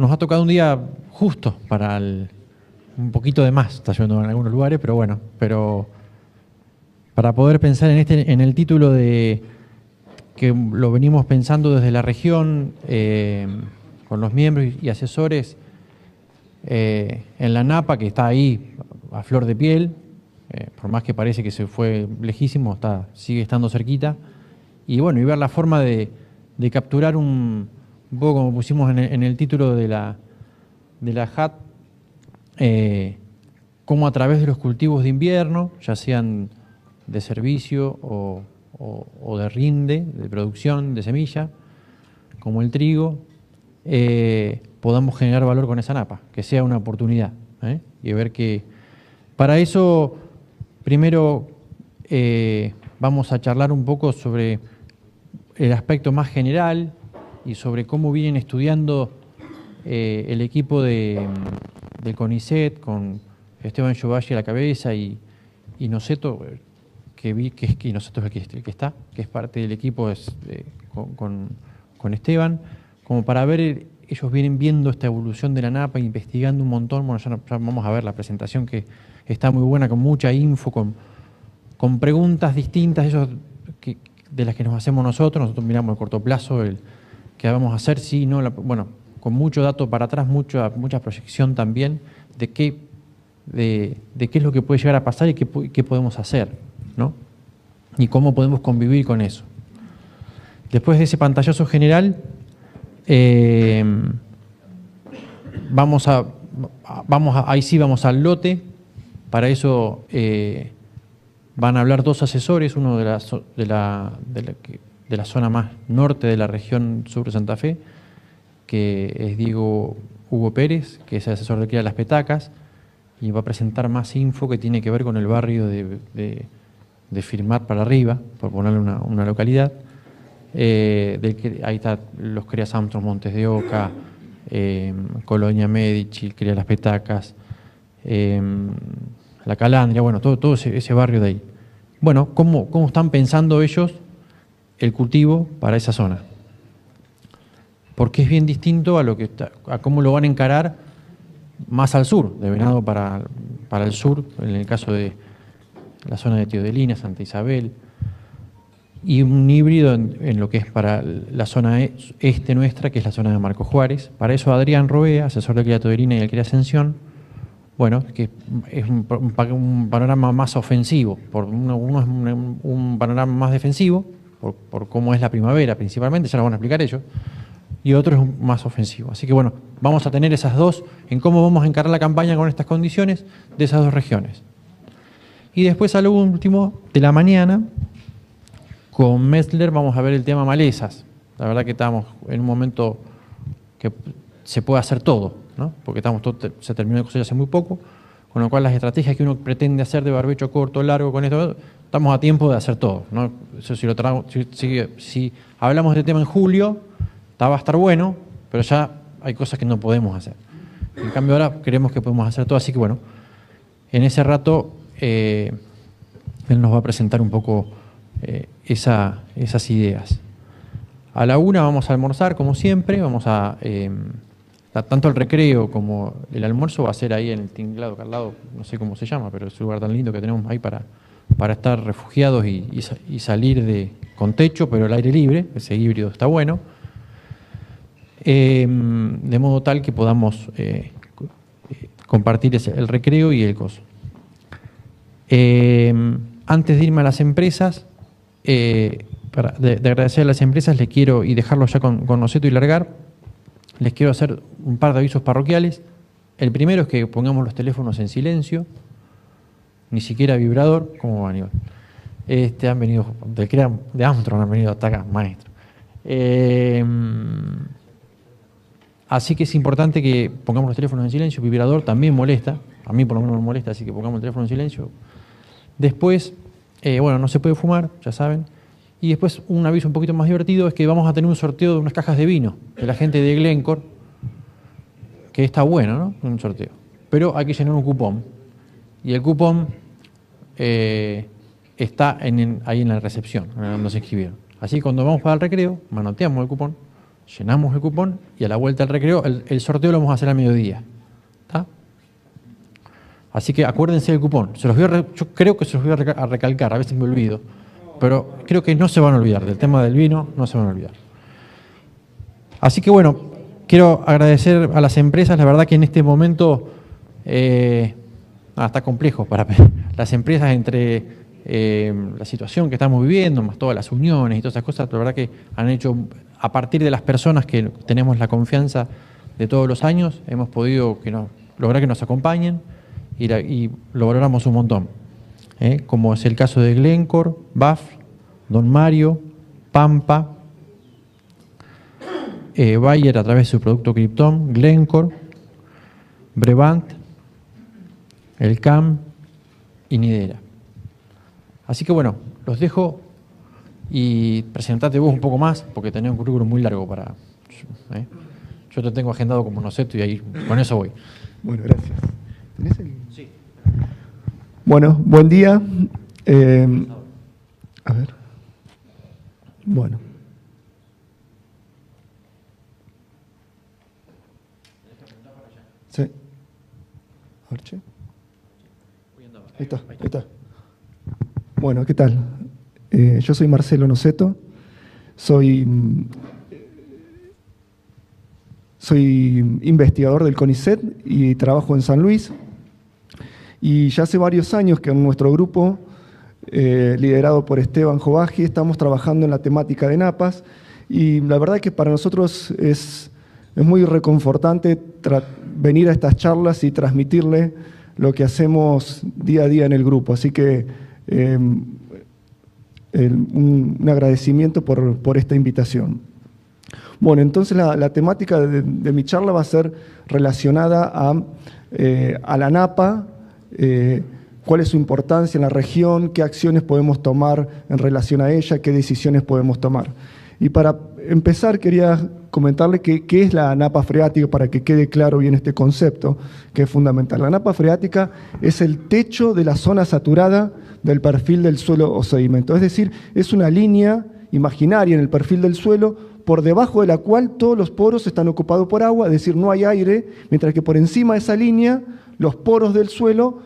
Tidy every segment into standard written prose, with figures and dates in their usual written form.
nos ha tocado un día justo para un poquito de más, está lloviendo en algunos lugares, pero bueno, para poder pensar en el título de que lo venimos pensando desde la región, con los miembros y asesores, en la Napa, que está ahí a flor de piel, por más que parece que se fue lejísimo, sigue estando cerquita, y bueno, y ver la forma de capturar un poco como pusimos en el título de la HAT, cómo a través de los cultivos de invierno, ya sean de servicio o de rinde, de producción, de semilla, como el trigo, podamos generar valor con esa napa, que sea una oportunidad. Y ver que para eso, primero vamos a charlar un poco sobre el aspecto más general y sobre cómo vienen estudiando el equipo del CONICET, con Esteban Giovalle a la cabeza y Noceto, que Noceto es el que está, que es parte del equipo con Esteban, como para ver, ellos vienen viendo esta evolución de la NAPA, investigando un montón. Bueno, ya vamos a ver la presentación, que está muy buena, con mucha info, con preguntas distintas de las que nos hacemos nosotros miramos el corto plazo, qué vamos a hacer, sí, no, bueno, con mucho dato para atrás, mucha proyección también de qué es lo que puede llegar a pasar y qué podemos hacer, ¿no? Y cómo podemos convivir con eso. Después de ese pantallazo general, ahí sí vamos al lote. Para eso van a hablar dos asesores, uno de la zona más norte de la región sur de Santa Fe, que es Diego Hugo Pérez, que es el asesor de Cría Las Petacas, y va a presentar más info que tiene que ver con el barrio de Firmat para arriba, por ponerle una localidad. Ahí está los Crías Armstrong, Montes de Oca, Colonia Medici, Cría Las Petacas, La Calandria, bueno, todo ese barrio de ahí. Bueno, ¿cómo están pensando ellos el cultivo para esa zona? Porque es bien distinto a cómo lo van a encarar más al sur, de Venado para el sur, en el caso de la zona de Teodelina, Santa Isabel, y un híbrido en lo que es para la zona este nuestra, que es la zona de Marcos Juárez. Para eso Adrián Roea, asesor de Cría Teodelina y el Cría Ascensión, bueno, que es un panorama más ofensivo, uno es un panorama más defensivo, por cómo es la primavera principalmente, ya lo van a explicar ellos, y otro es más ofensivo. Así que bueno, vamos a tener esas dos, en cómo vamos a encarar la campaña con estas condiciones de esas dos regiones. Y después, al último de la mañana, con Metzler vamos a ver el tema malezas. La verdad que estamos en un momento que se puede hacer todo, ¿no? Porque se terminó de cosecha hace muy poco, con lo cual las estrategias que uno pretende hacer de barbecho corto, largo, con esto, estamos a tiempo de hacer todo, ¿no? Eso si hablamos de tema en julio, va a estar bueno, pero ya hay cosas que no podemos hacer. En cambio ahora creemos que podemos hacer todo, así que bueno, en ese rato él nos va a presentar un poco esas ideas. A la 1 vamos a almorzar, como siempre, tanto el recreo como el almuerzo va a ser ahí en el tinglado, que al lado, no sé cómo se llama, pero es un lugar tan lindo que tenemos ahí para estar refugiados y salir con techo, pero al aire libre. Ese híbrido está bueno. De modo tal que podamos compartir el recreo y el coso. Antes de irme a las empresas, de agradecer a las empresas, les quiero, y dejarlo ya con Noceto y largar, les quiero hacer un par de avisos parroquiales. El primero es que pongamos los teléfonos en silencio, ni siquiera vibrador. ¿Cómo va, Aníbal? Han venido de Armstrong, han venido hasta acá, maestro. Así que es importante que pongamos los teléfonos en silencio. Vibrador también molesta, a mí por lo menos me molesta, así que pongamos el teléfono en silencio. Después, no se puede fumar, ya saben. Y después, un aviso un poquito más divertido es que vamos a tener un sorteo de unas cajas de vino de la gente de Glencore, que está bueno, ¿no? Un sorteo. Pero hay que llenar un cupón. Y el cupón está ahí en la recepción, donde se inscribieron. Así que cuando vamos para el recreo, manoteamos el cupón llenamos el cupón y a la vuelta del recreo, el sorteo lo vamos a hacer a mediodía. ¿Está? Así que acuérdense del cupón. Yo creo que se los voy a recalcar, a veces me olvido. Pero creo que no se van a olvidar, del tema del vino no se van a olvidar. Así que bueno, quiero agradecer a las empresas, la verdad que en este momento está complejo para las empresas entre la situación que estamos viviendo, más todas las uniones y todas esas cosas, la verdad que han hecho, a partir de las personas que tenemos la confianza de todos los años, hemos podido lograr que nos acompañen y lo valoramos un montón. Como es el caso de Glencore, BAF, Don Mario, Pampa, Bayer a través de su producto Krypton, Glencore, Brevant, el CAM y Nidera. Así que bueno, los dejo y presentate vos un poco más, porque tenés un currículum muy largo para... Yo te tengo agendado como Noceto y ahí con eso voy. Bueno, gracias. ¿Tenés el...? Sí. Bueno, buen día. A ver. Bueno. Sí. A ver, che. Ahí está. Bueno, ¿qué tal? Yo soy Marcelo Noceto. Soy investigador del CONICET y trabajo en San Luis. Y ya hace varios años que en nuestro grupo, liderado por Esteban Jovaji, estamos trabajando en la temática de napas. Y la verdad es que para nosotros es muy reconfortante venir a estas charlas y transmitirle lo que hacemos día a día en el grupo. Así que un agradecimiento por esta invitación. Bueno, entonces la temática de mi charla va a ser relacionada a la napa, cuál es su importancia en la región, qué acciones podemos tomar en relación a ella, qué decisiones podemos tomar. Y para empezar quería comentarle qué es la napa freática para que quede claro bien este concepto, que es fundamental. La napa freática es el techo de la zona saturada del perfil del suelo o sedimento. Es decir, es una línea imaginaria en el perfil del suelo por debajo de la cual todos los poros están ocupados por agua, es decir, no hay aire, mientras que por encima de esa línea los poros del suelo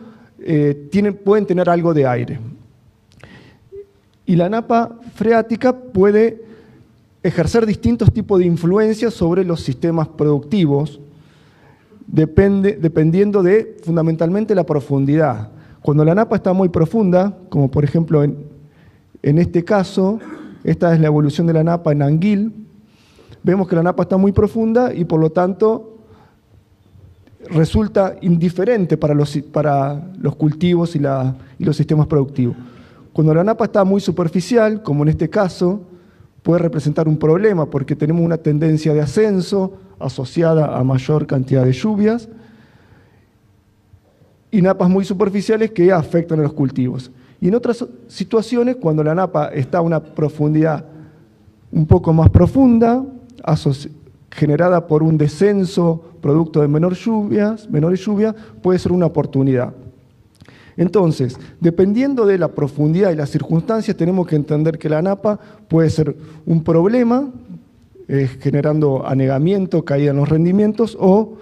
pueden tener algo de aire. Y la napa freática puede ejercer distintos tipos de influencias sobre los sistemas productivos, dependiendo de, fundamentalmente, la profundidad. Cuando la napa está muy profunda, como por ejemplo en este caso, esta es la evolución de la napa en Anguil, vemos que la napa está muy profunda y por lo tanto resulta indiferente para los cultivos y los sistemas productivos. Cuando la napa está muy superficial, como en este caso, puede representar un problema porque tenemos una tendencia de ascenso asociada a mayor cantidad de lluvias y napas muy superficiales que afectan a los cultivos. Y en otras situaciones, cuando la napa está a una profundidad un poco más profunda, generada por un descenso producto de menores lluvias, puede ser una oportunidad. Entonces, dependiendo de la profundidad y las circunstancias, tenemos que entender que la napa puede ser un problema, generando anegamiento, caída en los rendimientos, o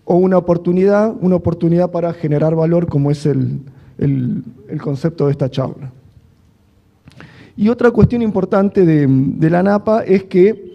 una oportunidad para generar valor, como es el concepto de esta charla. Y otra cuestión importante de la napa es que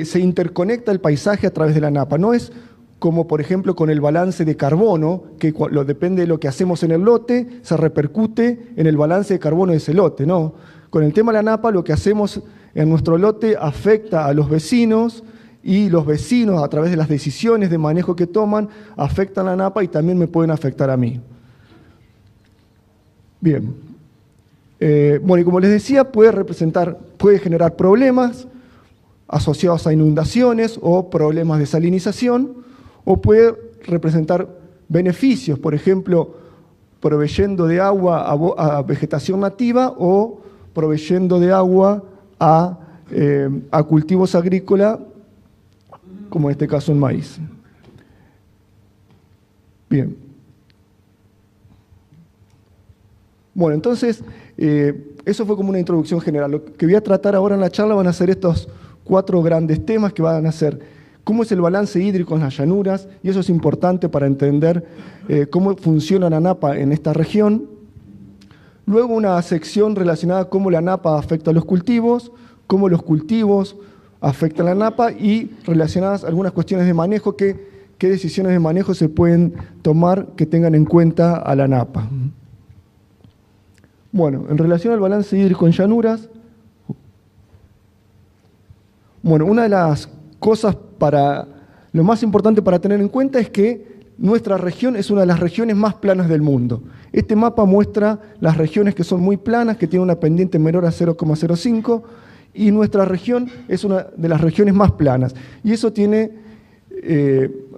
se interconecta el paisaje a través de la napa. No es como por ejemplo con el balance de carbono, que depende de lo que hacemos en el lote, se repercute en el balance de carbono de ese lote, no. Con el tema de la napa, lo que hacemos en nuestro lote afecta a los vecinos, y los vecinos, a través de las decisiones de manejo que toman, afectan la napa y también me pueden afectar a mí. Bien. Bueno, y como les decía, puede generar problemas asociados a inundaciones o problemas de salinización, o puede representar beneficios, por ejemplo, proveyendo de agua a vegetación nativa o proveyendo de agua a cultivos agrícolas, como en este caso el maíz. Bien. Bueno, entonces, eso fue como una introducción general. Lo que voy a tratar ahora en la charla van a ser estos 4 grandes temas que van a ser cómo es el balance hídrico en las llanuras, y eso es importante para entender cómo funciona la napa en esta región. Luego una sección relacionada a cómo la napa afecta a los cultivos, cómo los cultivos afectan a la napa y relacionadas a algunas cuestiones de manejo, qué decisiones de manejo se pueden tomar que tengan en cuenta a la napa. Bueno, en relación al balance hídrico en llanuras, bueno, una de las cosas lo más importante para tener en cuenta es que nuestra región es una de las regiones más planas del mundo. Este mapa muestra las regiones que son muy planas, que tienen una pendiente menor a 0,05, y nuestra región es una de las regiones más planas. Y eso tiene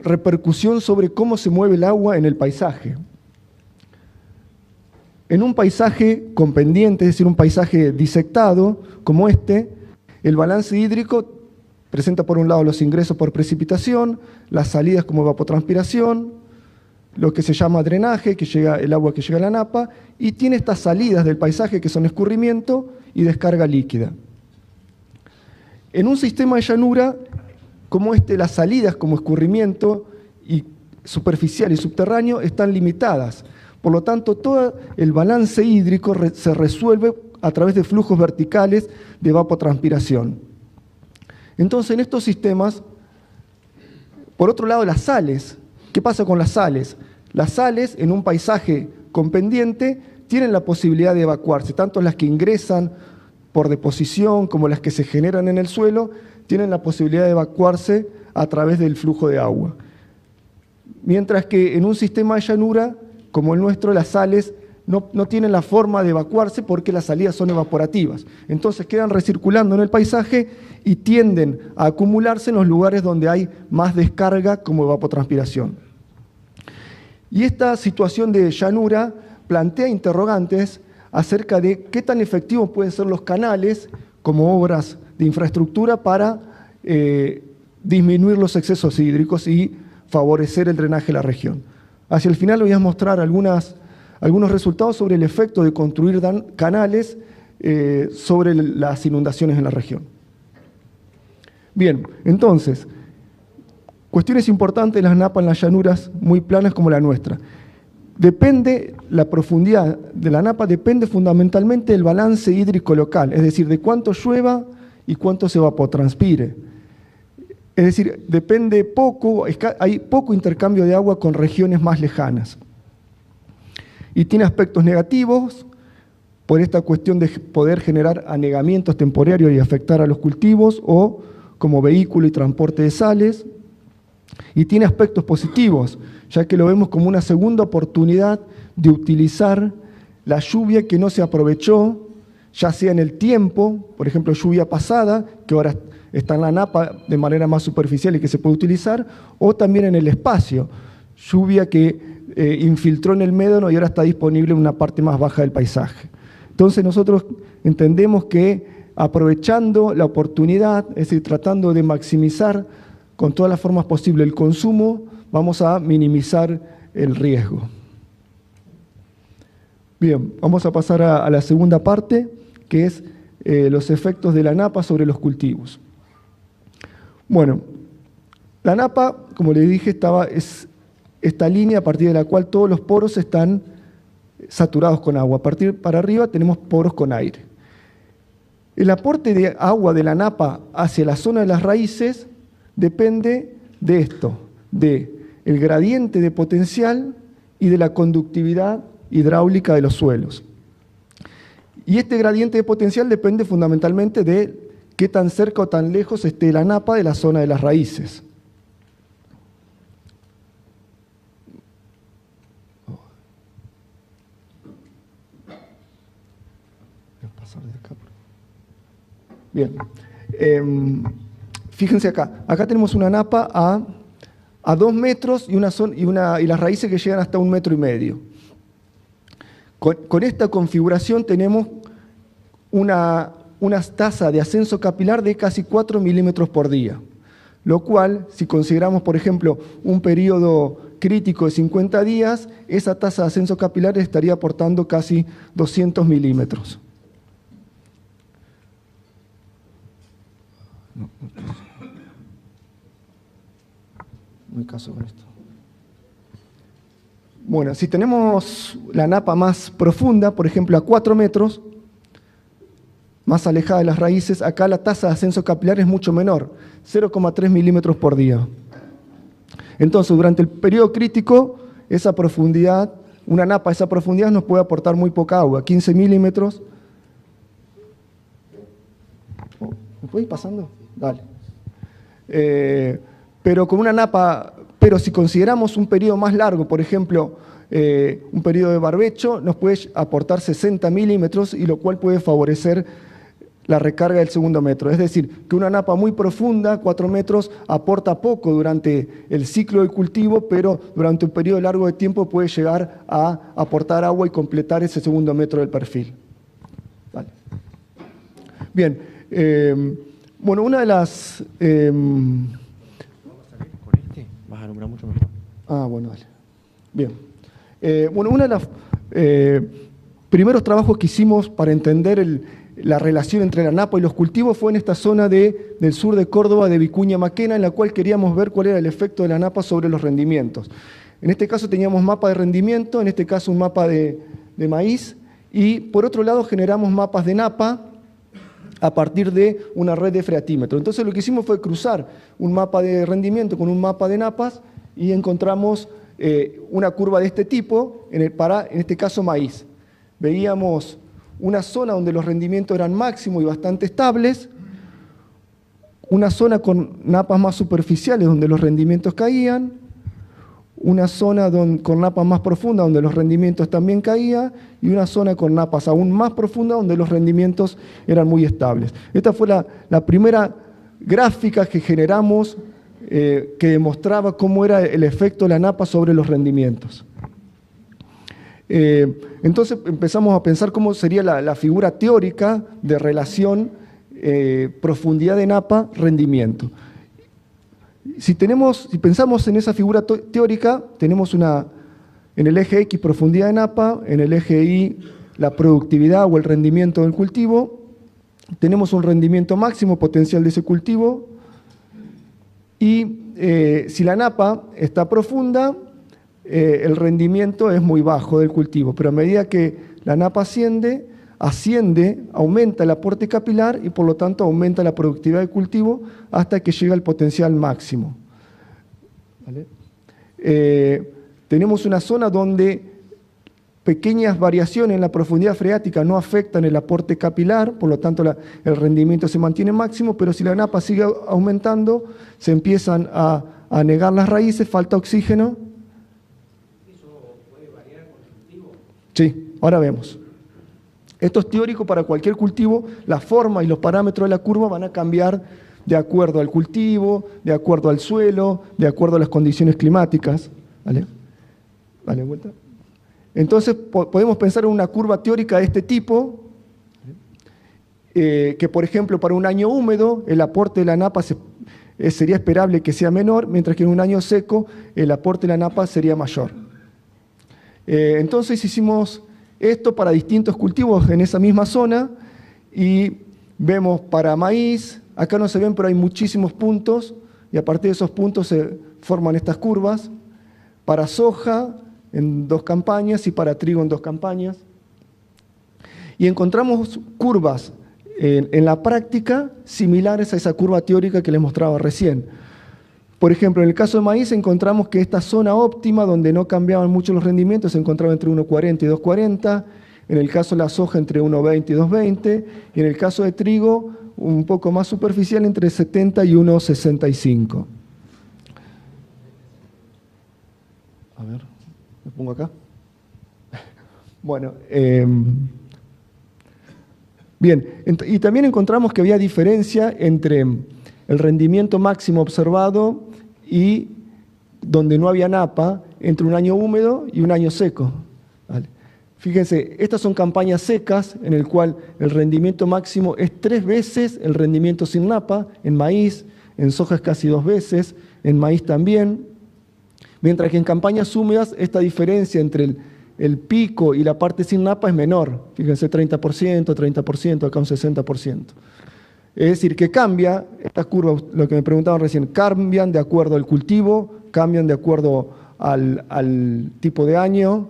repercusión sobre cómo se mueve el agua en el paisaje. En un paisaje con pendiente, es decir, un paisaje disectado como este, el balance hídrico presenta por un lado los ingresos por precipitación, las salidas como evapotranspiración, lo que se llama drenaje, el agua que llega a la napa, y tiene estas salidas del paisaje que son escurrimiento y descarga líquida. En un sistema de llanura como este, las salidas como escurrimiento y superficial y subterráneo están limitadas. Por lo tanto, todo el balance hídrico se resuelve a través de flujos verticales de evapotranspiración. Entonces, en estos sistemas, por otro lado, las sales. ¿Qué pasa con las sales? Las sales, en un paisaje con pendiente, tienen la posibilidad de evacuarse, tanto las que ingresan por deposición como las que se generan en el suelo, tienen la posibilidad de evacuarse a través del flujo de agua. Mientras que en un sistema de llanura, como el nuestro, las sales no tienen la forma de evacuarse porque las salidas son evaporativas. Entonces quedan recirculando en el paisaje y tienden a acumularse en los lugares donde hay más descarga como evapotranspiración. Y esta situación de llanura plantea interrogantes acerca de qué tan efectivos pueden ser los canales como obras de infraestructura para disminuir los excesos hídricos y favorecer el drenaje de la región. Hacia el final les voy a mostrar algunos resultados sobre el efecto de construir canales sobre las inundaciones en la región. Bien, entonces, cuestiones importantes de las napas en las llanuras muy planas como la nuestra. La profundidad de la napa depende fundamentalmente del balance hídrico local, es decir, de cuánto llueva y cuánto se evapotranspire. Es decir, hay poco intercambio de agua con regiones más lejanas. Y tiene aspectos negativos por esta cuestión de poder generar anegamientos temporarios y afectar a los cultivos o como vehículo y transporte de sales. Y tiene aspectos positivos, ya que lo vemos como una segunda oportunidad de utilizar la lluvia que no se aprovechó, ya sea en el tiempo, por ejemplo, lluvia pasada, que ahora está en la napa de manera más superficial y que se puede utilizar, o también en el espacio, lluvia que infiltró en el médano y ahora está disponible en una parte más baja del paisaje. Entonces nosotros entendemos que aprovechando la oportunidad, es decir, tratando de maximizar con todas las formas posibles el consumo, vamos a minimizar el riesgo. Bien, vamos a pasar a la segunda parte, que es los efectos de la napa sobre los cultivos. Bueno, la napa, como les dije, es esta línea a partir de la cual todos los poros están saturados con agua. A partir para arriba tenemos poros con aire. El aporte de agua de la napa hacia la zona de las raíces depende de esto, del gradiente de potencial y de la conductividad hidráulica de los suelos. Y este gradiente de potencial depende fundamentalmente de qué tan cerca o tan lejos esté la napa de la zona de las raíces. Bien, fíjense acá. Acá tenemos una napa a 2 metros y las raíces que llegan hasta 1,5 metros. Con esta configuración tenemos una tasa de ascenso capilar de casi 4 milímetros por día, lo cual, si consideramos, por ejemplo, un periodo crítico de 50 días, esa tasa de ascenso capilar estaría aportando casi 200 milímetros. No hay caso con esto. Bueno, si tenemos la napa más profunda, por ejemplo a 4 metros, más alejada de las raíces, acá la tasa de ascenso capilar es mucho menor, 0,3 milímetros por día. Entonces, durante el periodo crítico, esa profundidad, una napa a esa profundidad nos puede aportar muy poca agua, 15 milímetros. ¿Me puedo ir pasando? Dale. Pero con una napa, pero si consideramos un periodo más largo, por ejemplo, un periodo de barbecho, nos puede aportar 60 milímetros, y lo cual puede favorecer la recarga del segundo metro. Es decir, que una napa muy profunda, 4 metros, aporta poco durante el ciclo del cultivo, pero durante un periodo largo de tiempo puede llegar a aportar agua y completar ese segundo metro del perfil. Vale. Bien, bueno, una de las... ¿Con este? Vas a alumbrar mucho mejor. Bueno, dale. Bien. Bueno, uno de los primeros trabajos que hicimos para entender la relación entre la napa y los cultivos fue en esta zona del sur de Córdoba, de Vicuña Maquena, en la cual queríamos ver cuál era el efecto de la napa sobre los rendimientos. En este caso teníamos mapa de rendimiento, en este caso un mapa de maíz, y por otro lado generamos mapas de napa a partir de una red de freatímetro. Entonces lo que hicimos fue cruzar un mapa de rendimiento con un mapa de napas y encontramos una curva de este tipo en este caso maíz. Veíamos una zona donde los rendimientos eran máximos y bastante estables, una zona con napas más superficiales donde los rendimientos caían, una zona con napas más profundas donde los rendimientos también caían, y una zona con napas aún más profundas donde los rendimientos eran muy estables. Esta fue la primera gráfica que generamos que demostraba cómo era el efecto de la napa sobre los rendimientos. Entonces empezamos a pensar cómo sería la figura teórica de relación profundidad de napa, rendimiento. Si pensamos en esa figura teórica, tenemos en el eje X profundidad de napa, en el eje Y la productividad o el rendimiento del cultivo, tenemos un rendimiento máximo potencial de ese cultivo, y si la napa está profunda, el rendimiento es muy bajo del cultivo, pero a medida que la napa asciende, aumenta el aporte capilar y por lo tanto aumenta la productividad del cultivo hasta que llega al potencial máximo. ¿Vale? Tenemos una zona donde pequeñas variaciones en la profundidad freática no afectan el aporte capilar, por lo tanto el rendimiento se mantiene máximo, pero si la napa sigue aumentando, se empiezan a anegar las raíces, falta oxígeno. Sí, ahora vemos. Esto es teórico para cualquier cultivo. La forma y los parámetros de la curva van a cambiar de acuerdo al cultivo, de acuerdo al suelo, de acuerdo a las condiciones climáticas. ¿Vale? Dale vuelta. Entonces podemos pensar en una curva teórica de este tipo, que por ejemplo para un año húmedo el aporte de la napa sería esperable que sea menor, mientras que en un año seco el aporte de la napa sería mayor. Entonces hicimos esto para distintos cultivos en esa misma zona y vemos para maíz, acá no se ven pero hay muchísimos puntos y a partir de esos puntos se forman estas curvas, para soja en 2 campañas y para trigo en 2 campañas. Y encontramos curvas en la práctica similares a esa curva teórica que les mostraba recién. Por ejemplo, en el caso de maíz encontramos que esta zona óptima, donde no cambiaban mucho los rendimientos, se encontraba entre 1,40 y 2,40. En el caso de la soja, entre 1,20 y 2,20. Y en el caso de trigo, un poco más superficial, entre 70 y 1,65. A ver, me pongo acá. Bueno, bien, y también encontramos que había diferencia entre el rendimiento máximo observado y donde no había napa, entre un año húmedo y un año seco. ¿Vale? Fíjense, estas son campañas secas en el cual el rendimiento máximo es 3 veces el rendimiento sin napa, en maíz, en soja es casi 2 veces, en maíz también. Mientras que en campañas húmedas esta diferencia entre el pico y la parte sin napa es menor. Fíjense, 30%, acá un 60%. Es decir, que cambia, estas curvas, lo que me preguntaban recién, cambian de acuerdo al cultivo, cambian de acuerdo al tipo de año.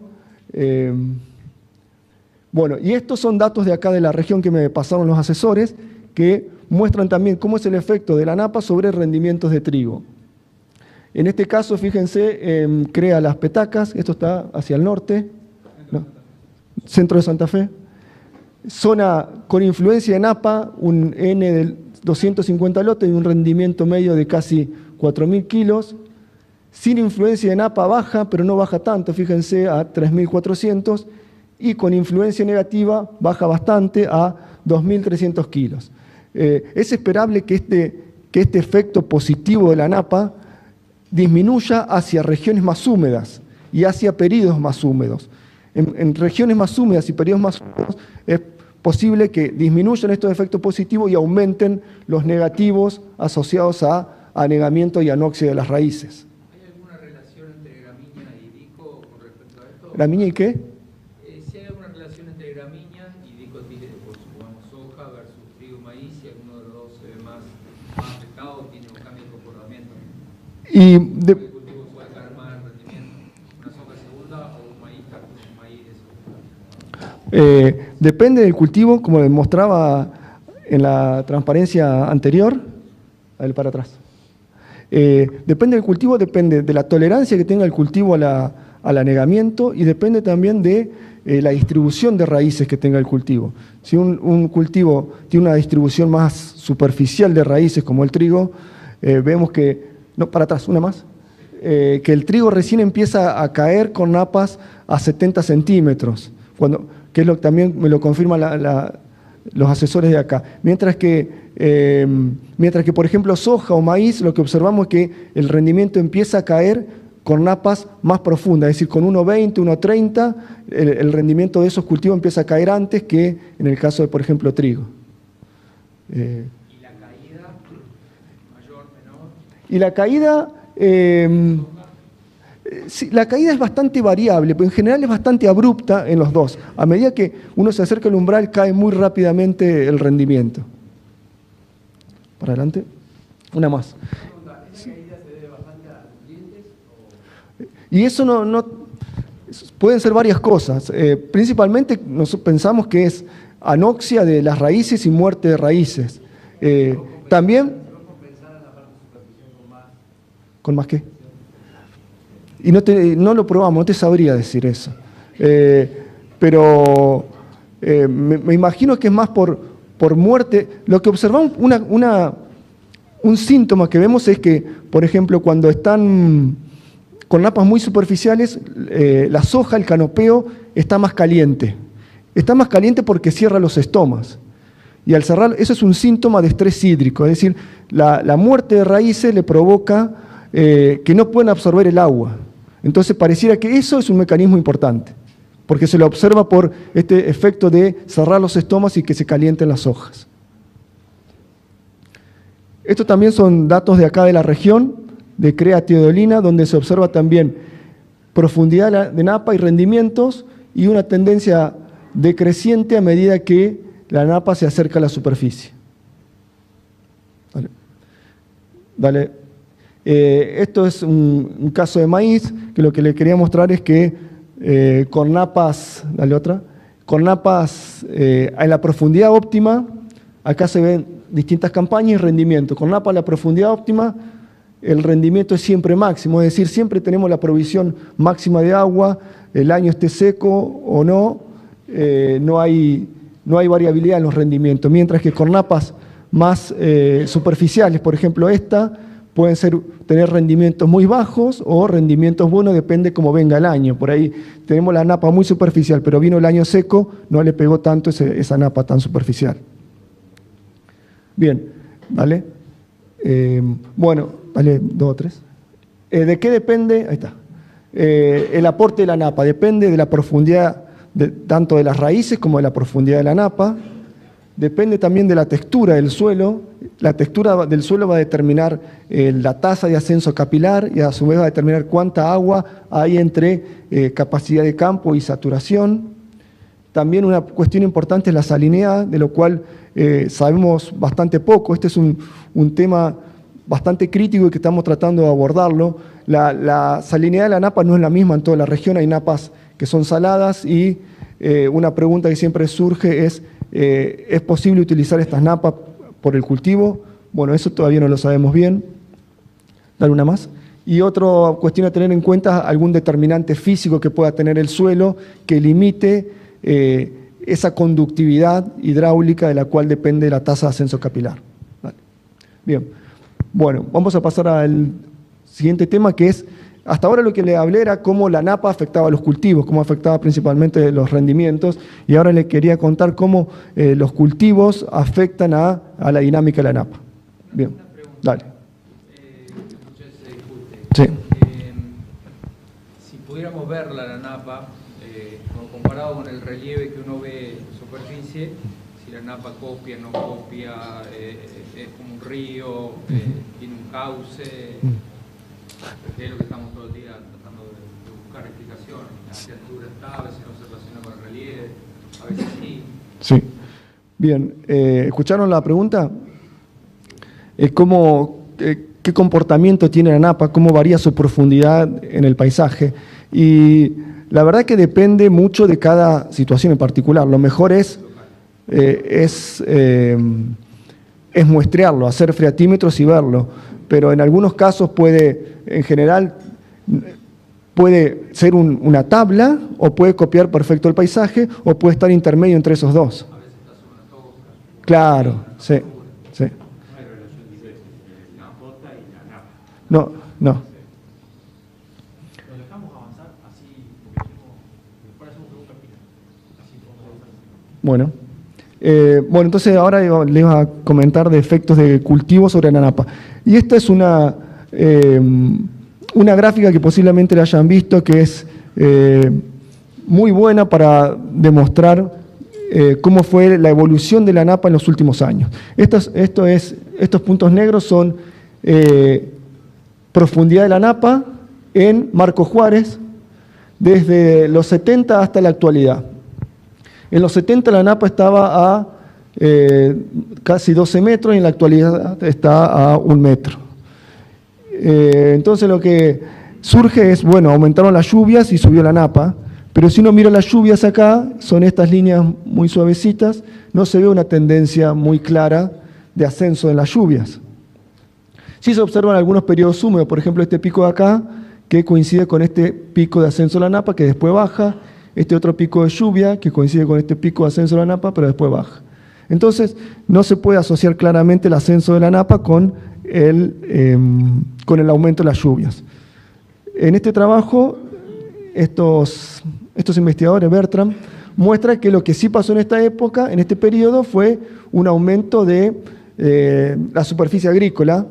Bueno, y estos son datos de acá de la región que me pasaron los asesores, que muestran también cómo es el efecto de la napa sobre rendimientos de trigo. En este caso, fíjense, crea Las Petacas, esto está hacia el norte, ¿no? Centro de Santa Fe. Zona con influencia de napa, un N de 250 lotes y un rendimiento medio de casi 4.000 kilos. Sin influencia de napa baja, pero no baja tanto, fíjense, a 3.400. Y con influencia negativa baja bastante a 2.300 kilos. Es esperable que este efecto positivo de la napa disminuya hacia regiones más húmedas y hacia periodos más húmedos. En regiones más húmedas y periodos más húmedos es posible que disminuyan estos efectos positivos y aumenten los negativos asociados a anegamiento y anoxia de las raíces. ¿Hay alguna relación entre gramínea y dico con respecto a esto? ¿Gramínea y qué? Si hay alguna relación entre gramínea y dicotiledón, supongamos soja versus trigo y maíz, si alguno de los dos se ve más afectado, tiene un cambio de comportamiento. Y ¿El cultivo puede caer más en rendimiento? ¿Una soja segunda o un maíz de segunda? Depende del cultivo, como les mostraba en la transparencia anterior. A ver, para atrás. Depende del cultivo, depende de la tolerancia que tenga el cultivo al anegamiento y depende también de la distribución de raíces que tenga el cultivo. Si un cultivo tiene una distribución más superficial de raíces como el trigo, vemos que, no, para atrás, una más, que el trigo recién empieza a caer con napas a 70 centímetros, que es lo que también me lo confirman los asesores de acá. Mientras que, por ejemplo, soja o maíz, lo que observamos es que el rendimiento empieza a caer con napas más profundas, es decir, con 1,20, 1,30, el rendimiento de esos cultivos empieza a caer antes que en el caso de, por ejemplo, trigo. ¿Y la caída mayor, menor? Y la caída, sí, la caída es bastante variable, pero en general es bastante abrupta en los dos. A medida que uno se acerca al umbral, cae muy rápidamente el rendimiento. Para adelante. Una más. Y eso pueden ser varias cosas. Principalmente nosotros pensamos que es anoxia de las raíces y muerte de raíces. También... ¿Con más qué? Y no lo probamos, no te sabría decir eso. Pero me imagino que es más por muerte. Lo que observamos, un síntoma que vemos es que, por ejemplo, cuando están con napas muy superficiales, la soja, el canopeo, está más caliente. Está más caliente porque cierra los estomas. Y al cerrar, eso es un síntoma de estrés hídrico. Es decir, la muerte de raíces le provoca que no pueden absorber el agua. Entonces pareciera que eso es un mecanismo importante, porque se lo observa por este efecto de cerrar los estomas y que se calienten las hojas. Estos también son datos de acá de la región, de CREA Teodolina, donde se observa también profundidad de napa y rendimientos y una tendencia decreciente a medida que la napa se acerca a la superficie. Dale. Esto es un caso de maíz, que lo que le quería mostrar es que con napas, dale otra, con napas en la profundidad óptima, acá se ven distintas campañas y rendimiento. Con napa a la profundidad óptima, el rendimiento es siempre máximo, es decir, siempre tenemos la provisión máxima de agua, el año esté seco o no, no hay variabilidad en los rendimientos, mientras que con napas más superficiales, por ejemplo esta, pueden tener rendimientos muy bajos o rendimientos buenos, depende cómo venga el año. Por ahí tenemos la napa muy superficial, pero vino el año seco, no le pegó tanto esa napa tan superficial. Bien, ¿vale? Bueno, vale, 2 o 3. ¿De qué depende? Ahí está. El aporte de la napa depende de la profundidad tanto de las raíces como de la profundidad de la napa. depende también de la textura del suelo. La textura del suelo va a determinar la tasa de ascenso capilar y a su vez va a determinar cuánta agua hay entre capacidad de campo y saturación. También una cuestión importante es la salinidad, de lo cual sabemos bastante poco. Este es un tema bastante crítico y que estamos tratando de abordarlo. La salinidad de la napa no es la misma en toda la región, hay napas que son saladas y una pregunta que siempre surge ¿es posible utilizar estas napas por el cultivo? Bueno, eso todavía no lo sabemos bien. Dale una más. Y otra cuestión a tener en cuenta, algún determinante físico que pueda tener el suelo que limite esa conductividad hidráulica de la cual depende la tasa de ascenso capilar. Vale. Bien, bueno, vamos a pasar al siguiente tema, que es, hasta ahora lo que le hablé era cómo la napa afectaba a los cultivos, cómo afectaba principalmente los rendimientos, y ahora le quería contar cómo los cultivos afectan a la dinámica de la napa. Bien, dale. Muchas veces se discute. Sí. Si pudiéramos verla la napa, comparado con el relieve que uno ve en superficie, si la napa copia, no copia, es como un río, tiene un cauce, que es lo que estamos todo el día tratando de buscar explicaciones. A qué altura está, a veces no se relaciona con el relieve, a veces sí. Sí. Bien, ¿escucharon la pregunta? ¿Qué comportamiento tiene la napa? ¿Cómo varía su profundidad en el paisaje? Y la verdad que depende mucho de cada situación en particular. Lo mejor es muestrearlo, hacer freatímetros y verlo. Pero en algunos casos en general, puede ser una tabla o puede copiar perfecto el paisaje o puede estar intermedio entre esos dos. A veces está sobre una toca. Claro, sí, sí. No hay relación directa entre la jota y la napa. No, no. Lo dejamos avanzar así, porque después hacemos preguntas finales. Así podemos avanzar. Bueno, entonces ahora les iba a comentar de efectos de cultivo sobre la napa. Y esta es una gráfica que posiblemente la hayan visto, que es muy buena para demostrar cómo fue la evolución de la napa en los últimos años. Estos puntos negros son profundidad de la napa en Marcos Juárez desde los 70 hasta la actualidad. En los 70 la napa estaba a casi 12 metros y en la actualidad está a 1 metro. Entonces lo que surge es, bueno, aumentaron las lluvias y subió la napa, pero si uno mira las lluvias acá, son estas líneas muy suavecitas, no se ve una tendencia muy clara de ascenso en las lluvias. Sí se observan algunos periodos húmedos, por ejemplo este pico de acá, que coincide con este pico de ascenso de la napa, que después baja, este otro pico de lluvia, que coincide con este pico de ascenso de la napa, pero después baja. Entonces, no se puede asociar claramente el ascenso de la napa con el aumento de las lluvias. En este trabajo, estos investigadores, Bertram, muestran que lo que sí pasó en esta época, en este periodo, fue un aumento de la superficie agrícola,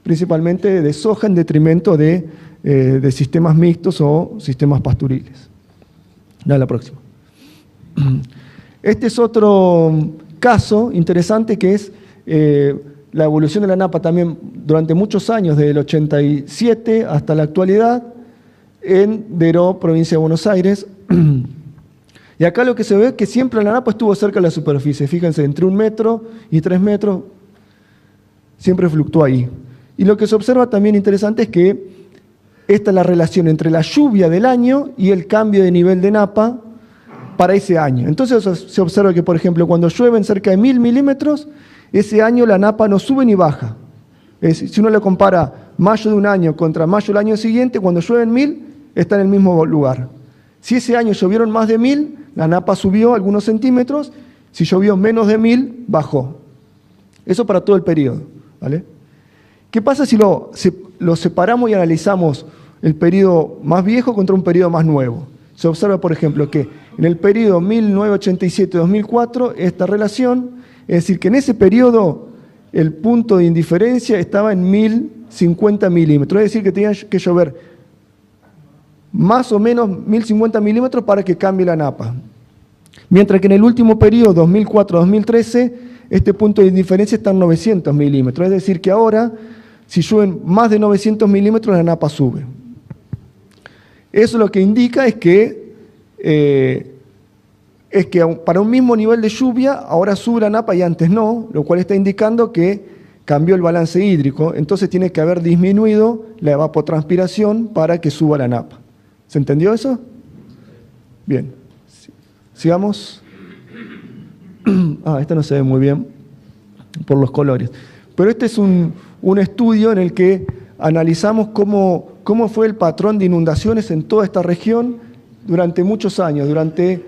principalmente de soja, en detrimento de sistemas mixtos o sistemas pastoriles. Dale, la próxima. Este es otro caso interesante que es la evolución de la napa también durante muchos años, desde el 87 hasta la actualidad, en Deró, provincia de Buenos Aires. Y acá lo que se ve es que siempre la napa estuvo cerca de la superficie. Fíjense, entre 1 metro y 3 metros, siempre fluctúa ahí. Y lo que se observa también interesante es que esta es la relación entre la lluvia del año y el cambio de nivel de napa para ese año. Entonces se observa que, por ejemplo, cuando llueven cerca de 1000 milímetros, ese año la napa no sube ni baja. Es decir, si uno le compara mayo de un año contra mayo del año siguiente, cuando llueven 1000, está en el mismo lugar. Si ese año llovieron más de 1000, la napa subió algunos centímetros, si llovió menos de 1000, bajó. Eso para todo el periodo, ¿vale? ¿Qué pasa si lo separamos y analizamos el periodo más viejo contra un periodo más nuevo? Se observa, por ejemplo, que en el periodo 1987-2004, esta relación, es decir, que en ese periodo el punto de indiferencia estaba en 1050 milímetros, es decir, que tenían que llover más o menos 1050 milímetros para que cambie la napa. Mientras que en el último periodo, 2004-2013, este punto de diferencia está en 900 milímetros. Es decir, que ahora, si llueven más de 900 milímetros, la napa sube. Eso lo que indica es que para un mismo nivel de lluvia, ahora sube la napa y antes no, lo cual está indicando que cambió el balance hídrico, entonces tiene que haber disminuido la evapotranspiración para que suba la napa. ¿Se entendió eso? Bien. Sigamos. Esto no se ve muy bien por los colores. Pero este es un estudio en el que analizamos cómo fue el patrón de inundaciones en toda esta región durante muchos años, durante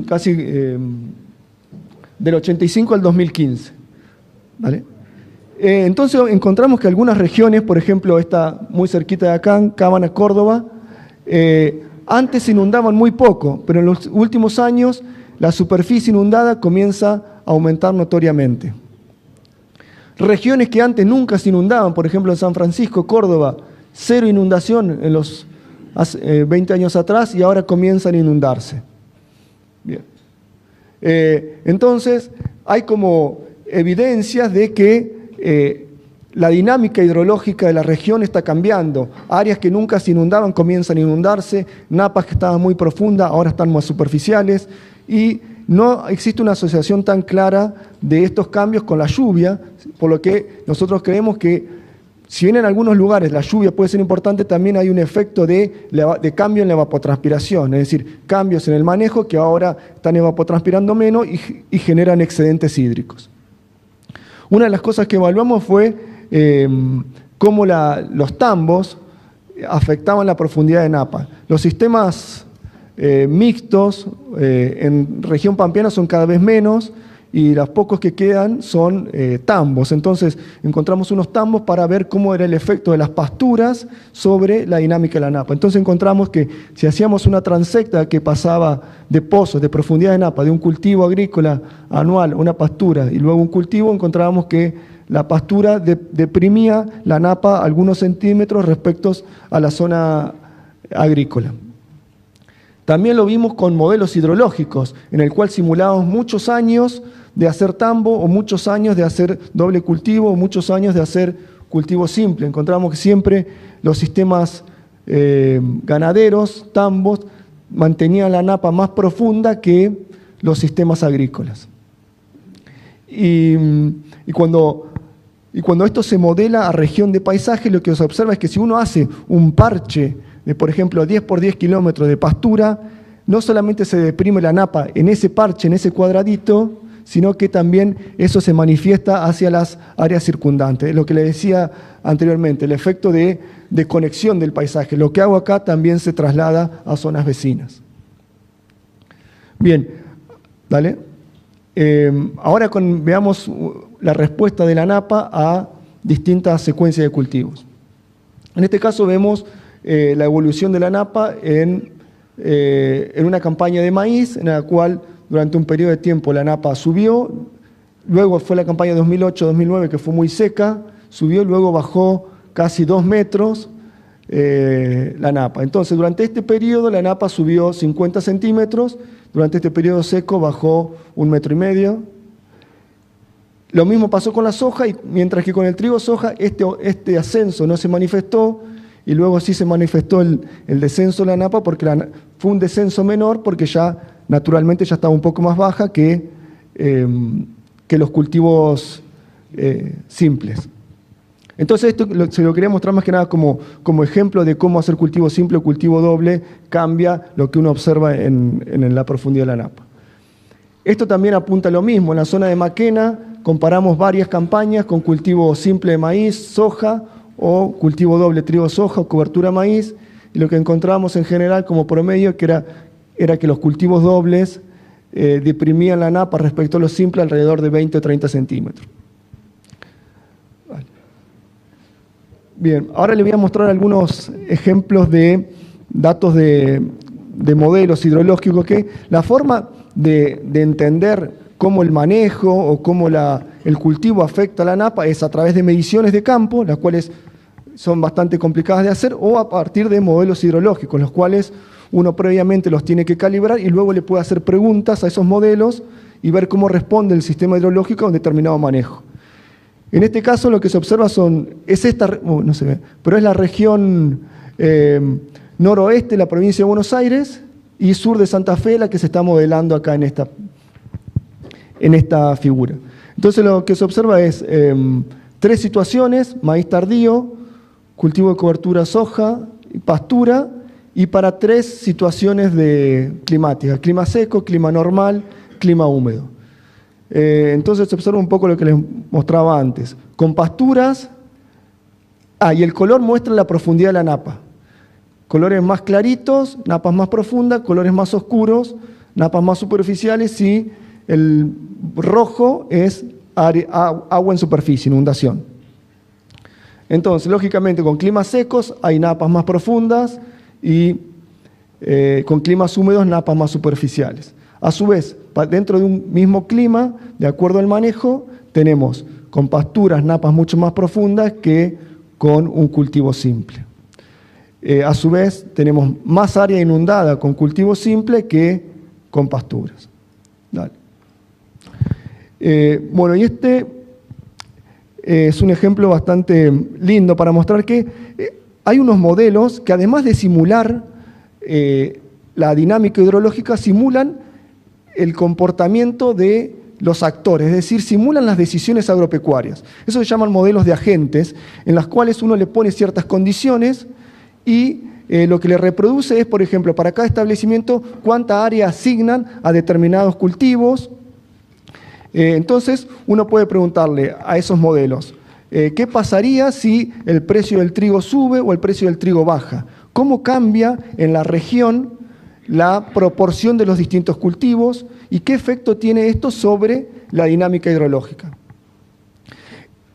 casi del 85 al 2015. ¿Vale? Entonces encontramos que algunas regiones, por ejemplo, esta muy cerquita de acá, Cábana, Córdoba, antes se inundaban muy poco, pero en los últimos años la superficie inundada comienza a aumentar notoriamente. Regiones que antes nunca se inundaban, por ejemplo en San Francisco, Córdoba, cero inundación en los 20 años atrás y ahora comienzan a inundarse. Bien. Entonces, hay como evidencias de que la dinámica hidrológica de la región está cambiando. Áreas que nunca se inundaban comienzan a inundarse, napas que estaban muy profundas ahora están más superficiales y no existe una asociación tan clara de estos cambios con la lluvia, por lo que nosotros creemos que si bien en algunos lugares la lluvia puede ser importante, también hay un efecto de cambio en la evapotranspiración, es decir, cambios en el manejo que ahora están evapotranspirando menos y generan excedentes hídricos. Una de las cosas que evaluamos fue cómo los tambos afectaban la profundidad de napa. Los sistemas mixtos en región pampeana son cada vez menos y los pocos que quedan son tambos. Entonces encontramos unos tambos para ver cómo era el efecto de las pasturas sobre la dinámica de la napa. Entonces encontramos que si hacíamos una transecta que pasaba de pozos, de profundidad de napa, de un cultivo agrícola anual, una pastura y luego un cultivo, encontrábamos que la pastura deprimía la napa algunos centímetros respecto a la zona agrícola. También lo vimos con modelos hidrológicos, en el cual simulábamos muchos años de hacer tambo o muchos años de hacer doble cultivo o muchos años de hacer cultivo simple. Encontramos que siempre los sistemas ganaderos, tambos, mantenían la napa más profunda que los sistemas agrícolas. Y cuando esto se modela a región de paisaje, lo que se observa es que si uno hace un parche de, por ejemplo, 10 por 10 kilómetros de pastura, no solamente se deprime la napa en ese parche, en ese cuadradito, sino que también eso se manifiesta hacia las áreas circundantes. Lo que le decía anteriormente, el efecto de conexión del paisaje. Lo que hago acá también se traslada a zonas vecinas. Bien, dale. Ahora veamos la respuesta de la napa a distintas secuencias de cultivos. En este caso vemos la evolución de la napa en una campaña de maíz, en la cual durante un periodo de tiempo la napa subió, luego fue la campaña 2008-2009 que fue muy seca, subió y luego bajó casi 2 metros la napa. Entonces durante este periodo la napa subió 50 centímetros, durante este periodo seco bajó 1,5 metros. Lo mismo pasó con la soja, mientras que con el trigo soja este ascenso no se manifestó, y luego sí se manifestó el descenso de la napa porque fue un descenso menor porque ya naturalmente ya estaba un poco más baja que los cultivos simples. Entonces esto se lo quería mostrar más que nada como ejemplo de cómo hacer cultivo simple o cultivo doble cambia lo que uno observa en la profundidad de la napa. Esto también apunta a lo mismo. En la zona de Maquena comparamos varias campañas con cultivo simple de maíz, soja, o cultivo doble trigo-soja o cobertura maíz, y lo que encontramos en general como promedio era que los cultivos dobles deprimían la napa respecto a los simples alrededor de 20 o 30 centímetros. Vale. Bien, ahora les voy a mostrar algunos ejemplos de datos de modelos hidrológicos que la forma de entender cómo el manejo o cómo el cultivo afecta a la napa es a través de mediciones de campo, las cuales son bastante complicadas de hacer, o a partir de modelos hidrológicos, los cuales uno previamente los tiene que calibrar y luego le puede hacer preguntas a esos modelos y ver cómo responde el sistema hidrológico a un determinado manejo. En este caso lo que se observa no se ve, pero es la región noroeste de la provincia de Buenos Aires y sur de Santa Fe, la que se está modelando acá en esta figura. Entonces lo que se observa es 3 situaciones: maíz tardío, cultivo de cobertura soja, pastura, y para 3 situaciones climáticas: clima seco, clima normal, clima húmedo. Entonces se observa un poco lo que les mostraba antes. Con pasturas, y el color muestra la profundidad de la napa. Colores más claritos, napas más profundas; colores más oscuros, napas más superficiales, y el rojo es agua en superficie, inundación. Entonces, lógicamente, con climas secos hay napas más profundas y con climas húmedos napas más superficiales. A su vez, dentro de un mismo clima, de acuerdo al manejo, tenemos con pasturas napas mucho más profundas que con un cultivo simple. A su vez, tenemos más área inundada con cultivo simple que con pasturas. Dale. Bueno, y este es un ejemplo bastante lindo para mostrar que hay unos modelos que, además de simular la dinámica hidrológica, simulan el comportamiento de los actores, es decir, simulan las decisiones agropecuarias. Eso se llaman modelos de agentes, en las cuales uno le pone ciertas condiciones y lo que le reproduce es, por ejemplo, para cada establecimiento, cuánta área asignan a determinados cultivos. Entonces, uno puede preguntarle a esos modelos, ¿qué pasaría si el precio del trigo sube o el precio del trigo baja? ¿Cómo cambia en la región la proporción de los distintos cultivos y qué efecto tiene esto sobre la dinámica hidrológica?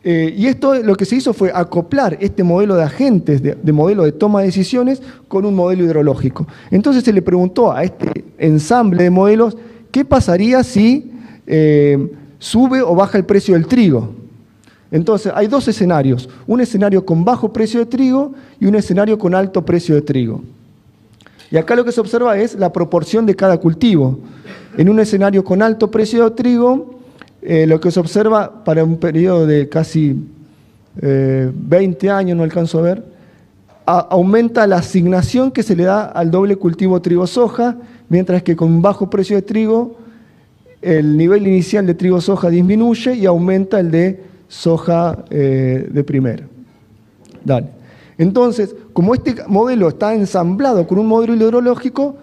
Y esto lo que se hizo fue acoplar este modelo de agentes, de modelo de toma de decisiones, con un modelo hidrológico. Entonces se le preguntó a este ensamble de modelos, ¿qué pasaría si sube o baja el precio del trigo? Entonces hay 2 escenarios, un escenario con bajo precio de trigo y un escenario con alto precio de trigo. Y acá lo que se observa es la proporción de cada cultivo. En un escenario con alto precio de trigo, lo que se observa para un periodo de casi 20 años, no alcanzo a ver, aumenta la asignación que se le da al doble cultivo trigo-soja, mientras que con bajo precio de trigo, el nivel inicial de trigo-soja disminuye y aumenta el de soja de primera. Dale. Entonces, como este modelo está ensamblado con un modelo hidrológico,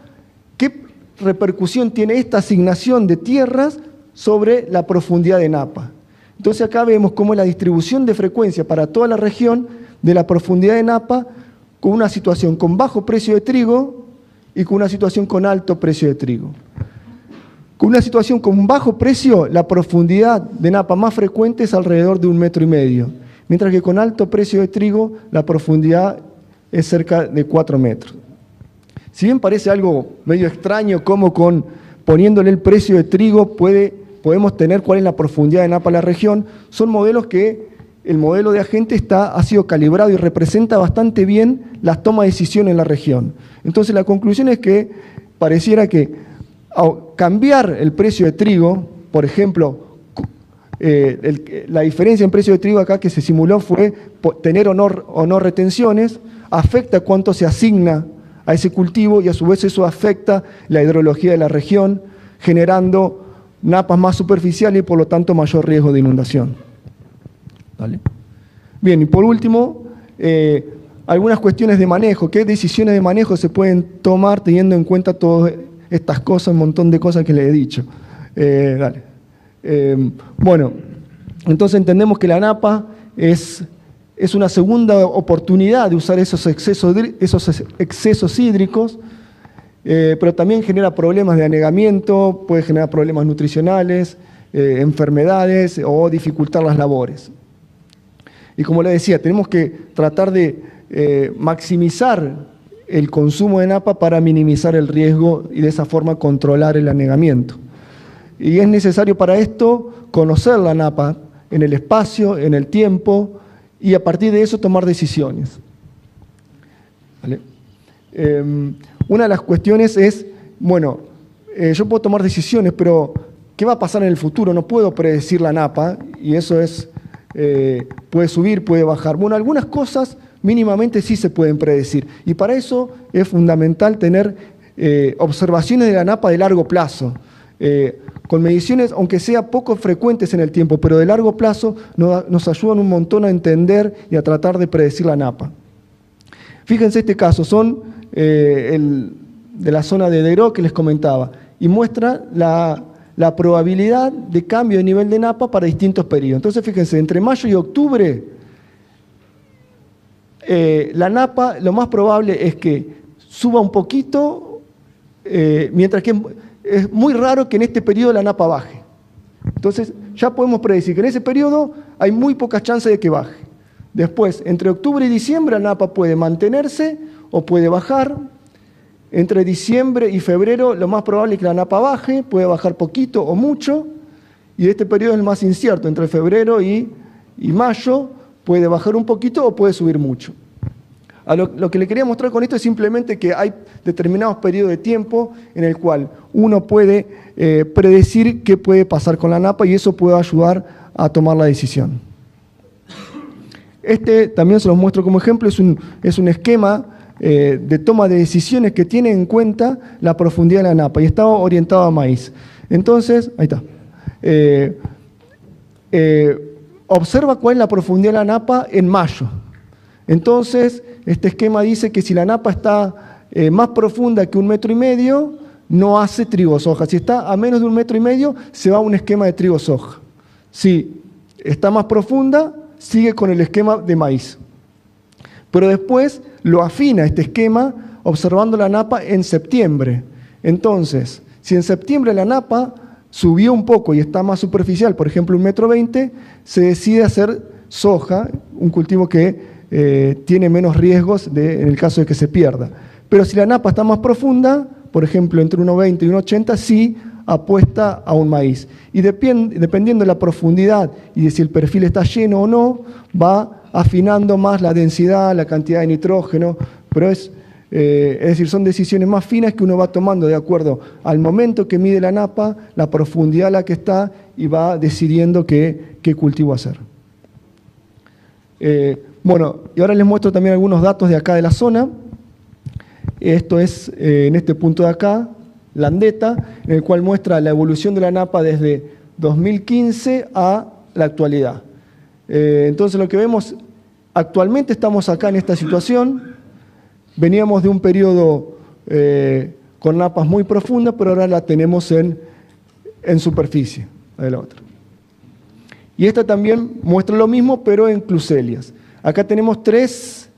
¿qué repercusión tiene esta asignación de tierras sobre la profundidad de napa? Entonces acá vemos cómo la distribución de frecuencia para toda la región de la profundidad de napa, con una situación con bajo precio de trigo y con una situación con alto precio de trigo. Con una situación con bajo precio, la profundidad de napa más frecuente es alrededor de 1,5 metros, mientras que con alto precio de trigo la profundidad es cerca de 4 metros. Si bien parece algo medio extraño cómo poniéndole el precio de trigo podemos tener cuál es la profundidad de napa en la región, son modelos que el modelo de agente ha sido calibrado y representa bastante bien las tomas de decisión en la región. Entonces la conclusión es que pareciera que al cambiar el precio de trigo, por ejemplo, la diferencia en precio de trigo acá que se simuló fue tener o no retenciones, afecta cuánto se asigna a ese cultivo y a su vez eso afecta la hidrología de la región, generando napas más superficiales y por lo tanto mayor riesgo de inundación. ¿Vale? Bien, y por último, algunas cuestiones de manejo. ¿Qué decisiones de manejo se pueden tomar teniendo en cuenta todas estas cosas, un montón de cosas que les he dicho? Bueno, entonces entendemos que la napa es una segunda oportunidad de usar esos excesos hídricos, pero también genera problemas de anegamiento, puede generar problemas nutricionales, enfermedades o dificultar las labores. Y como les decía, tenemos que tratar de maximizar el consumo de napa para minimizar el riesgo y de esa forma controlar el anegamiento. Y es necesario para esto conocer la napa en el espacio, en el tiempo, y a partir de eso tomar decisiones. ¿Vale? Una de las cuestiones es, bueno, yo puedo tomar decisiones, pero ¿qué va a pasar en el futuro? No puedo predecir la napa, y eso es, puede subir, puede bajar. Bueno, algunas cosas mínimamente sí se pueden predecir, y para eso es fundamental tener observaciones de la napa de largo plazo, con mediciones, aunque sea poco frecuentes en el tiempo, pero de largo plazo nos ayudan un montón a entender y a tratar de predecir la napa. Fíjense este caso, son de la zona de Deró que les comentaba, y muestra la probabilidad de cambio de nivel de napa para distintos periodos. Entonces, fíjense, entre mayo y octubre, la napa lo más probable es que suba un poquito, mientras que es muy raro que en este periodo la napa baje. Entonces, ya podemos predecir que en ese periodo hay muy pocas chances de que baje. Después, entre octubre y diciembre, la napa puede mantenerse o puede bajar. Entre diciembre y febrero, lo más probable es que la napa baje, puede bajar poquito o mucho. Y este periodo es el más incierto, entre febrero y mayo, puede bajar un poquito o puede subir mucho. Lo que le quería mostrar con esto es simplemente que hay determinados periodos de tiempo en el cual uno puede predecir qué puede pasar con la napa, y eso puede ayudar a tomar la decisión. Este también se los muestro como ejemplo, es un esquema de toma de decisiones que tiene en cuenta la profundidad de la napa y está orientado a maíz. Entonces, ahí está. Observa cuál es la profundidad de la napa en mayo. Entonces, este esquema dice que si la napa está más profunda que 1,5 metros, no hace trigo-soja. Si está a menos de 1,5 metros, se va a un esquema de trigo-soja. Si está más profunda, sigue con el esquema de maíz. Pero después lo afina este esquema observando la napa en septiembre. Entonces, si en septiembre la napa subió un poco y está más superficial, por ejemplo 1,20 metros, se decide hacer soja, un cultivo que tiene menos riesgos en el caso de que se pierda. Pero si la napa está más profunda, por ejemplo entre 1,20 y 1,80, sí apuesta a un maíz. Y dependiendo de la profundidad y de si el perfil está lleno o no, va afinando más la densidad, la cantidad de nitrógeno, pero es decir, son decisiones más finas que uno va tomando de acuerdo al momento que mide la napa, la profundidad a la que está, y va decidiendo qué cultivo hacer. Bueno, y ahora les muestro también algunos datos de acá de la zona. Esto es, en este punto de acá, Landeta, en el cual muestra la evolución de la napa desde 2015 a la actualidad. Entonces lo que vemos, actualmente estamos acá en esta situación, veníamos de un periodo con napas muy profundas, pero ahora la tenemos en superficie, de la otra. Y esta también muestra lo mismo, pero en Cluselias. Acá tenemos tres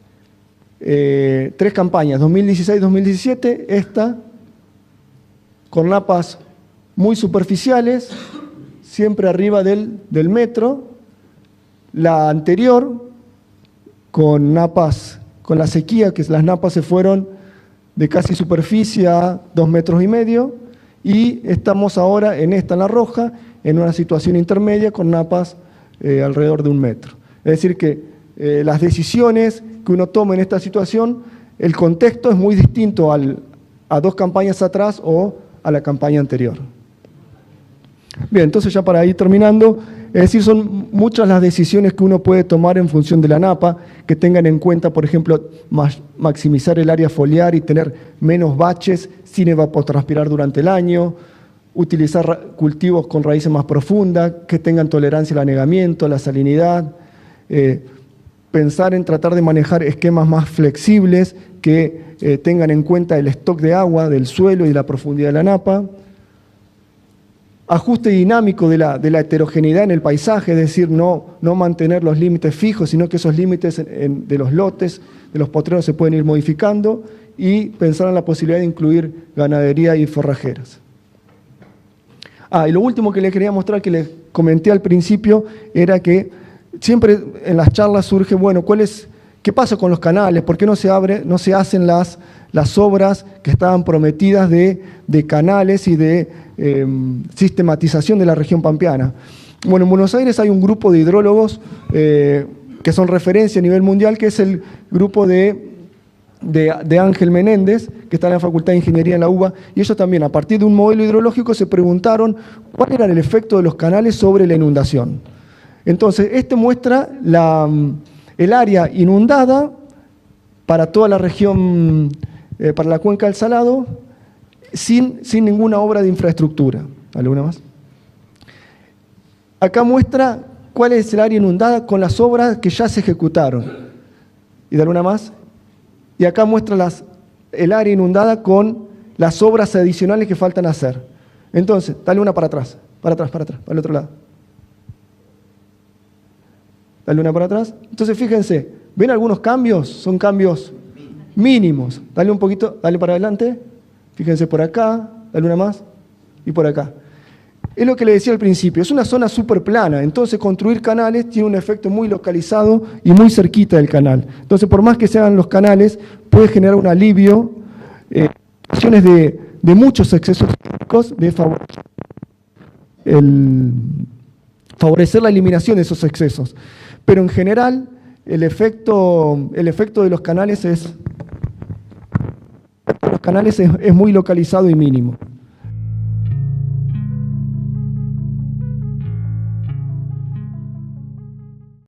campañas, 2016-2017, esta con napas muy superficiales, siempre arriba del metro. La anterior, con napas, con la sequía, que las napas se fueron de casi superficie a 2,5 metros, y estamos ahora en esta, en la roja, en una situación intermedia con napas alrededor de 1 metro. Es decir que las decisiones que uno toma en esta situación, el contexto es muy distinto a 2 campañas atrás o a la campaña anterior. Bien, entonces ya para ir terminando, es decir, son muchas las decisiones que uno puede tomar en función de la napa, que tengan en cuenta, por ejemplo, maximizar el área foliar y tener menos baches sin evapotranspirar durante el año, utilizar cultivos con raíces más profundas, que tengan tolerancia al anegamiento, a la salinidad, pensar en tratar de manejar esquemas más flexibles que tengan en cuenta el stock de agua del suelo y la profundidad de la napa, ajuste dinámico de la heterogeneidad en el paisaje, es decir, no mantener los límites fijos, sino que esos límites de los lotes, de los potreros, se pueden ir modificando, y pensar en la posibilidad de incluir ganadería y forrajeras. Y lo último que les quería mostrar, que les comenté al principio, era que siempre en las charlas surge, bueno, ¿qué pasa con los canales? ¿Por qué no se hacen las obras que estaban prometidas de canales y de sistematización de la región pampeana? Bueno, en Buenos Aires hay un grupo de hidrólogos que son referencia a nivel mundial, que es el grupo de de Ángel Menéndez, que está en la Facultad de Ingeniería en la UBA, y ellos también, a partir de un modelo hidrológico, se preguntaron cuál era el efecto de los canales sobre la inundación. Entonces, este muestra el área inundada para toda la región, para la cuenca del Salado, sin ninguna obra de infraestructura. ¿Alguna más? Acá muestra cuál es el área inundada con las obras que ya se ejecutaron. ¿Y de alguna más? Y acá muestra el área inundada con las obras adicionales que faltan hacer. Entonces, dale una para atrás, para el otro lado. Dale una para atrás. Entonces, fíjense, ¿ven algunos cambios? Son cambios mínimos. Dale un poquito, dale para adelante. Fíjense por acá, dale una más y por acá. Es lo que le decía al principio, es una zona súper plana, entonces construir canales tiene un efecto muy localizado y muy cerquita del canal. Entonces, por más que se hagan los canales, puede generar un alivio, acciones de muchos excesos hídricos, de favorecer la eliminación de esos excesos. Pero en general, el efecto de los canales es muy localizado y mínimo.